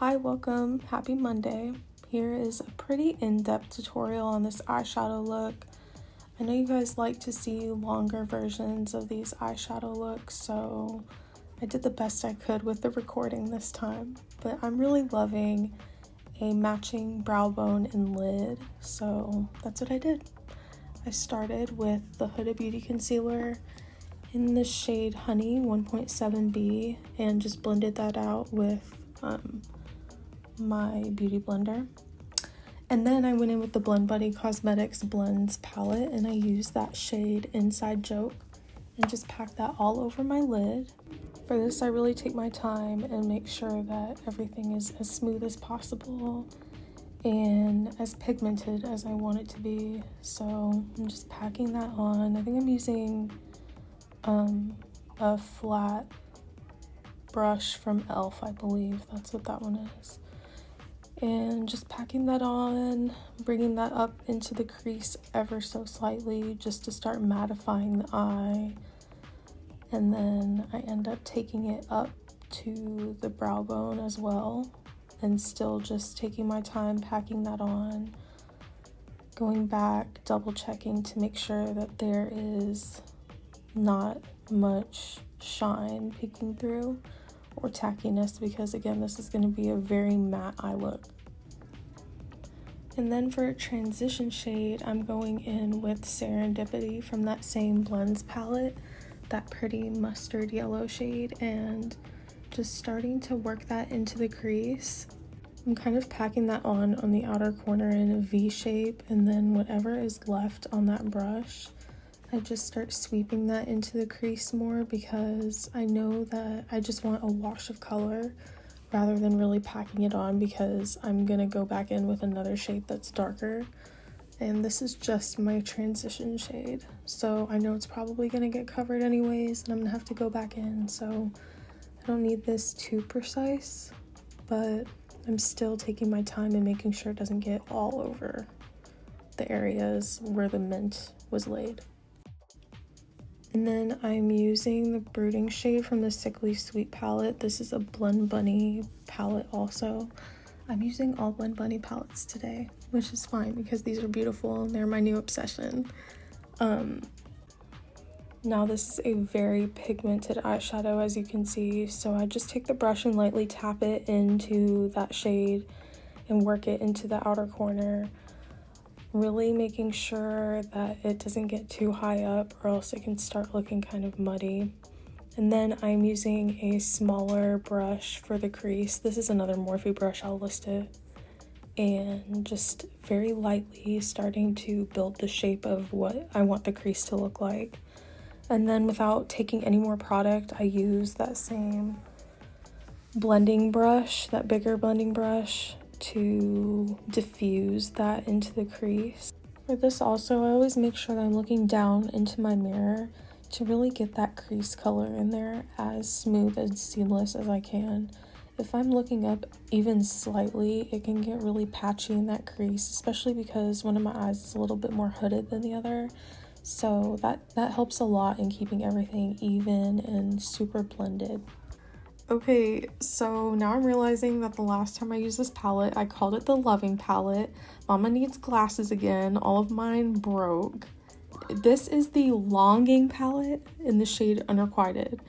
Hi, welcome, happy Monday. Here is a pretty in-depth tutorial on this eyeshadow look. I know you guys like to see longer versions of these eyeshadow looks, so I did the best I could with the recording this time. But I'm really loving a matching brow bone and lid, so that's what I did. I started with the Huda Beauty Concealer in the shade Honey 1.7B and just blended that out with my beauty blender. And then I went in with the Blend Buddy Cosmetics Blends palette and I used that shade Inside Joke and just packed that all over my lid. For this, I really take my time and make sure that everything is as smooth as possible and as pigmented as I want it to be. So I'm just packing that on. I think I'm using a flat brush from e.l.f. I believe that's what that one is. And just packing that on, bringing that up into the crease ever so slightly just to start mattifying the eye. And then I end up taking it up to the brow bone as well and still just taking my time packing that on, going back, double checking to make sure that there is not much shine peeking through or tackiness, because again, this is going to be a very matte eye look. And then for a transition shade, I'm going in with Serendipity from that same Blends palette, that pretty mustard yellow shade, and just starting to work that into the crease. I'm kind of packing that on the outer corner in a V shape, and then whatever is left on that brush, I just start sweeping that into the crease more because I know that I just want a wash of color rather than really packing it on, because I'm gonna go back in with another shade that's darker. And this is just my transition shade. So I know it's probably gonna get covered anyways and I'm gonna have to go back in. So I don't need this too precise, but I'm still taking my time and making sure it doesn't get all over the areas where the mint was laid. And then I'm using the Brooding shade from the Sickly Sweet palette. This is a Blend Bunny palette also. I'm using all Blend Bunny palettes today, which is fine because these are beautiful and they're my new obsession. Now this is a very pigmented eyeshadow, as you can see, so I just take the brush and lightly tap it into that shade and work it into the outer corner, really making sure that it doesn't get too high up or else it can start looking kind of muddy. And then I'm using a smaller brush for the crease. This is another Morphe brush, I'll list it. And just very lightly starting to build the shape of what I want the crease to look like. And then without taking any more product, I use that same blending brush, that bigger blending brush, to diffuse that into the crease. For this also, I always make sure that I'm looking down into my mirror to really get that crease color in there as smooth and seamless as I can. If I'm looking up even slightly, it can get really patchy in that crease, especially because one of my eyes is a little bit more hooded than the other. So that helps a lot in keeping everything even and super blended. Okay, so now I'm realizing that the last time I used this palette, I called it the Loving palette. Mama needs glasses again. All of mine broke. This is the Longing palette in the shade Unrequited.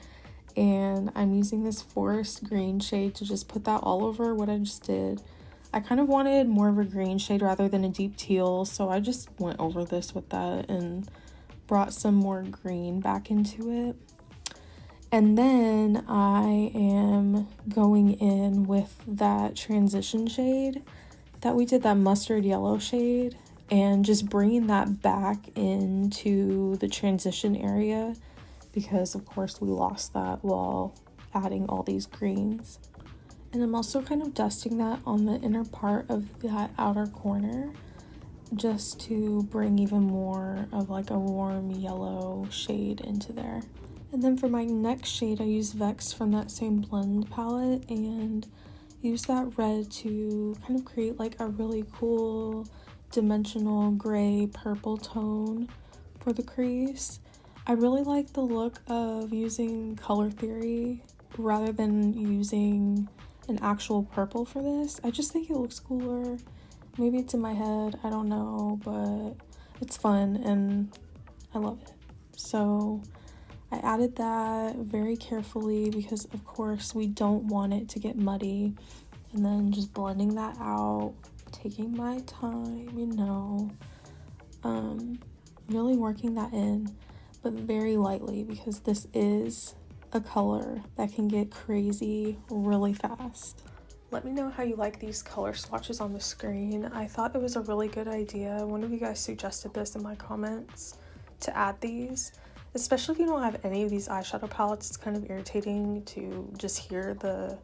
And I'm using this forest green shade to just put that all over what I just did. I kind of wanted more of a green shade rather than a deep teal, so I just went over this with that and brought some more green back into it. And then I am going in with that transition shade that we did, that mustard yellow shade, and just bringing that back into the transition area because of course we lost that while adding all these greens. And I'm also kind of dusting that on the inner part of that outer corner just to bring even more of like a warm yellow shade into there. And then for my next shade, I use Vex from that same Blend palette and use that red to kind of create like a really cool dimensional gray purple tone for the crease. I really like the look of using color theory rather than using an actual purple for this. I just think it looks cooler. Maybe it's in my head, I don't know, but it's fun and I love it. So I added that very carefully because of course we don't want it to get muddy. And then just blending that out, taking my time, you know, really working that in, but very lightly because this is a color that can get crazy really fast. Let me know how you like these color swatches on the screen. I thought it was a really good idea. One of you guys suggested this in my comments to add these, especially if you don't have any of these eyeshadow palettes. It's kind of irritating to just hear the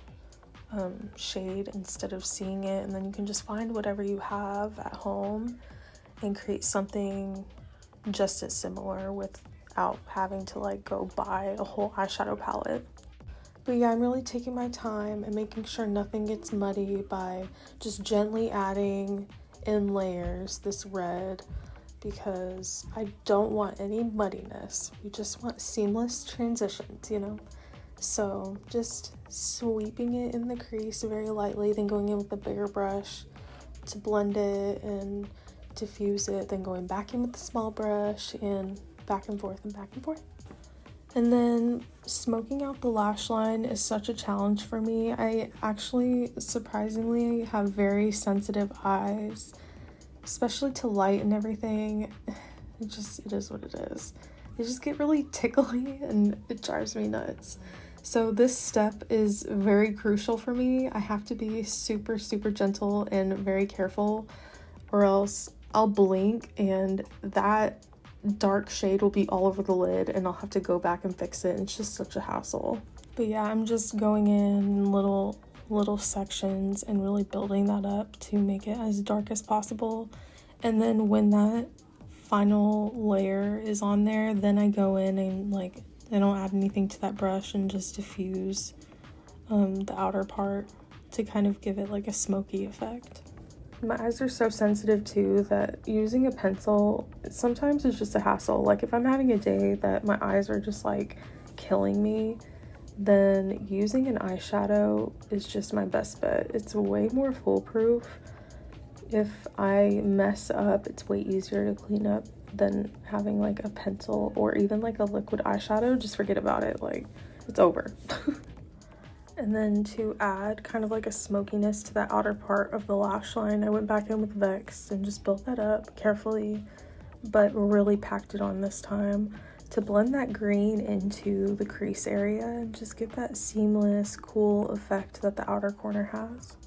shade instead of seeing it, and then you can just find whatever you have at home and create something just as similar without having to like go buy a whole eyeshadow palette. But yeah, I'm really taking my time and making sure nothing gets muddy by just gently adding in layers this red, because I don't want any muddiness. We just want seamless transitions, you know? So just sweeping it in the crease very lightly, then going in with a bigger brush to blend it and diffuse it, then going back in with the small brush and back and forth and back and forth. And then smoking out the lash line is such a challenge for me. I actually surprisingly have very sensitive eyes, especially to light and everything. It is what it is. They just get really tickly and it drives me nuts. So this step is very crucial for me. I have to be super, super gentle and very careful, or else I'll blink and that dark shade will be all over the lid and I'll have to go back and fix it. It's just such a hassle. But yeah, I'm just going in little sections and really building that up to make it as dark as possible. And then when that final layer is on there, then I go in and like, I don't add anything to that brush and just diffuse the outer part to kind of give it like a smoky effect. My eyes are so sensitive too that using a pencil sometimes is just a hassle. Like if I'm having a day that my eyes are just like killing me, then using an eyeshadow is just my best bet. It's way more foolproof. If I mess up, it's way easier to clean up than having like a pencil or even like a liquid eyeshadow. Just forget about it, like it's over. And then to add kind of like a smokiness to that outer part of the lash line, I went back in with Vex and just built that up carefully, but really packed it on this time to blend that green into the crease area and just give that seamless, cool effect that the outer corner has.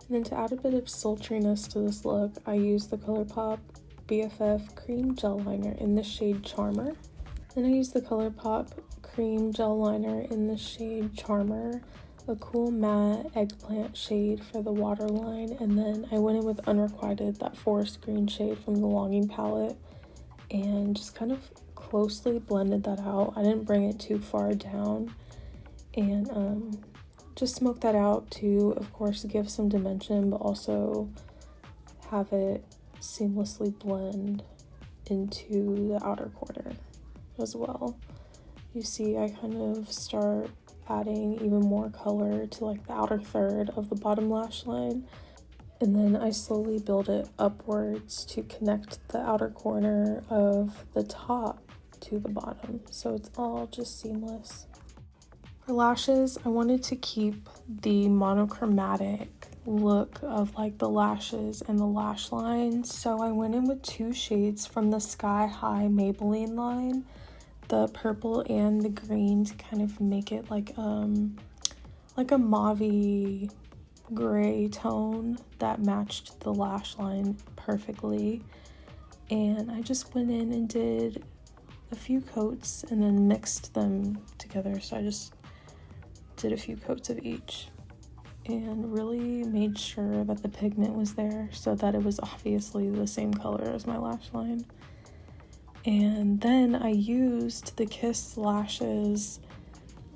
And then to add a bit of sultriness to this look, I used the ColourPop BFF Cream Gel Liner in the shade Charmer. Then I used the ColourPop Cream Gel Liner in the shade Charmer, a cool matte eggplant shade for the waterline. And then I went in with Unrequited, that forest green shade from the Longing palette, and just kind of closely blended that out. I didn't bring it too far down, and just smoke that out to, of course, give some dimension, but also have it seamlessly blend into the outer corner as well. You see, I kind of start adding even more color to like the outer third of the bottom lash line, and then I slowly build it upwards to connect the outer corner of the top to the bottom, so it's all just seamless. For lashes, I wanted to keep the monochromatic look of like the lashes and the lash line. So I went in with 2 shades from the Sky High Maybelline line, the purple and the green, to kind of make it like a mauve gray tone that matched the lash line perfectly. And I just went in and did a few coats and then mixed them together. So I just did a few coats of each and really made sure that the pigment was there so that it was obviously the same color as my lash line. And then I used the Kiss lashes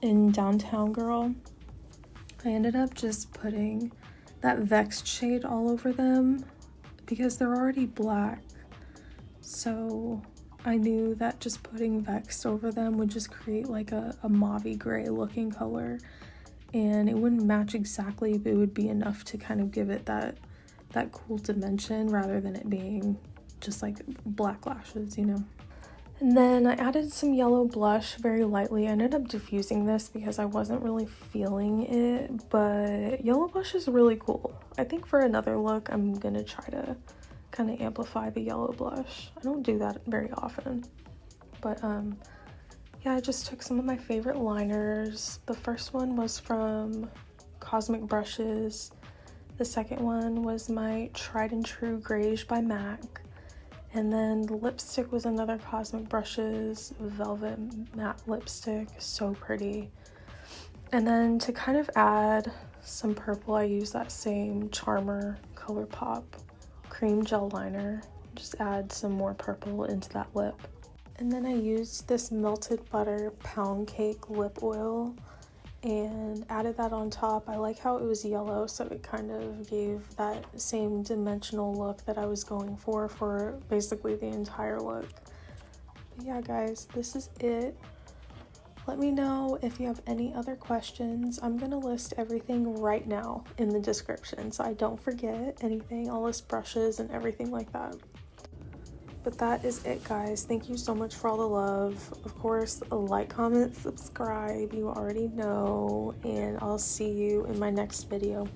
in Downtown Girl. I ended up just putting that Vexed shade all over them because they're already black. So I knew that just putting Vexed over them would just create like a mauve gray looking color. And it wouldn't match exactly, but it would be enough to kind of give it that cool dimension rather than it being just like black lashes, you know. And then I added some yellow blush very lightly. I ended up diffusing this because I wasn't really feeling it, but yellow blush is really cool. I think for another look, I'm gonna try to kind of amplify the yellow blush. I don't do that very often, but yeah, I just took some of my favorite liners. The first one was from Cosmic Brushes. The second one was my tried and true Greige by MAC. And then the lipstick was another Cosmic Brushes Velvet Matte Lipstick. So pretty. And then to kind of add some purple, I used that same Charmer ColourPop cream gel liner. Just add some more purple into that lip. And then I used this Melted Butter Pound Cake lip oil and added that on top. I like how it was yellow, so it kind of gave that same dimensional look that I was going for basically the entire look. But yeah, guys, this is it. Let me know if you have any other questions. I'm gonna list everything right now in the description so I don't forget anything. I'll list brushes and everything like that. But that is it, guys. Thank you so much for all the love. Of course, like, comment, subscribe, you already know, and I'll see you in my next video.